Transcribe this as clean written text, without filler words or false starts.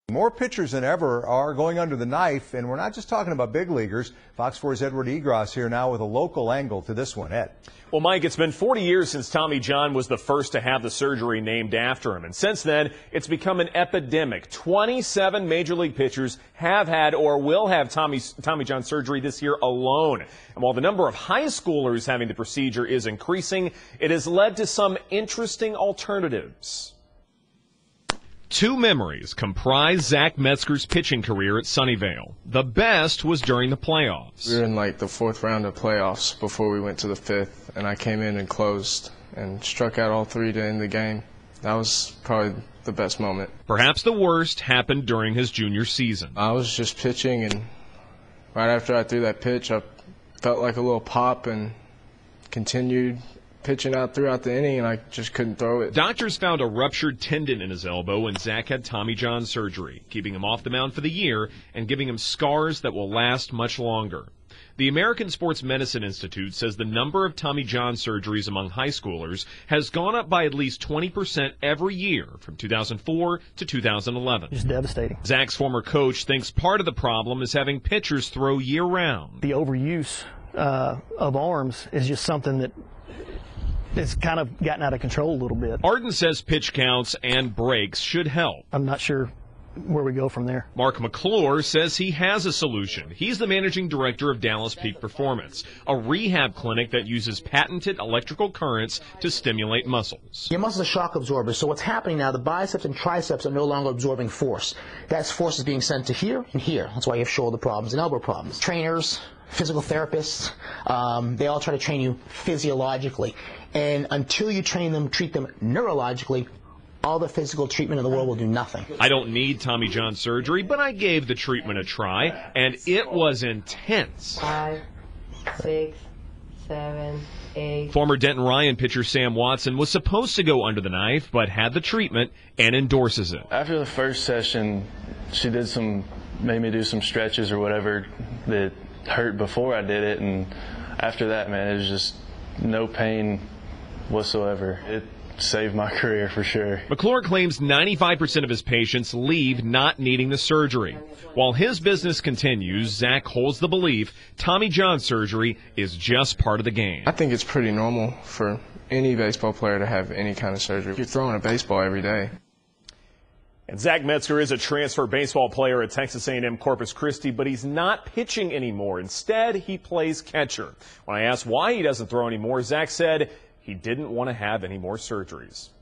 More pitchers than ever are going under the knife, and we're not just talking about big leaguers. Fox 4's Edward Egros here now with a local angle to this one. Ed. Well, Mike, it's been 40 years since Tommy John was the first to have the surgery named after him. And since then, it's become an epidemic. 27 major league pitchers have had or will have Tommy John surgery this year alone. And while the number of high schoolers having the procedure is increasing, it has led to some interesting alternatives. Two memories comprise Zach Metzger's pitching career at Sunnyvale. The best was during the playoffs. We were in like the fourth round of playoffs before we went to the fifth, and I came in and closed and struck out all three to end the game. That was probably the best moment. Perhaps the worst happened during his junior season. I was just pitching, and right after I threw that pitch, I felt like a little pop and continued pitching out throughout the inning, and I just couldn't throw it. Doctors found a ruptured tendon in his elbow when Zach had Tommy John surgery, keeping him off the mound for the year and giving him scars that will last much longer. The American Sports Medicine Institute says the number of Tommy John surgeries among high schoolers has gone up by at least 20% every year from 2004 to 2011. It's devastating. Zach's former coach thinks part of the problem is having pitchers throw year-round. The overuse of arms is just something that it's kind of gotten out of control a little bit. Arden says pitch counts and breaks should help. I'm not sure where we go from there. Mark McClure says he has a solution. He's the managing director of Dallas Peak Performance, a rehab clinic that uses patented electrical currents to stimulate muscles. Your muscles are shock absorbers, so what's happening now, the biceps and triceps are no longer absorbing force. That force is being sent to here and here. That's why you have shoulder problems and elbow problems. Trainers, physical therapists, they all try to train you physiologically. And until you train them, treat them neurologically, all the physical treatment in the world will do nothing. I don't need Tommy John surgery, but I gave the treatment a try, and it was intense. 5, 6, 7, 8. Former Denton Ryan pitcher Sam Watson was supposed to go under the knife, but had the treatment and endorses it. After the first session, she made me do some stretches or whatever that hurt before I did it, and after that, man, it was just no pain whatsoever. It saved my career for sure. McClure claims 95% of his patients leave not needing the surgery. While his business continues, Zach holds the belief Tommy John surgery is just part of the game. I think it's pretty normal for any baseball player to have any kind of surgery. You're throwing a baseball every day. And Zach Metzger is a transfer baseball player at Texas A&M Corpus Christi, but he's not pitching anymore. Instead, he plays catcher. When I asked why he doesn't throw anymore, Zach said he didn't want to have any more surgeries.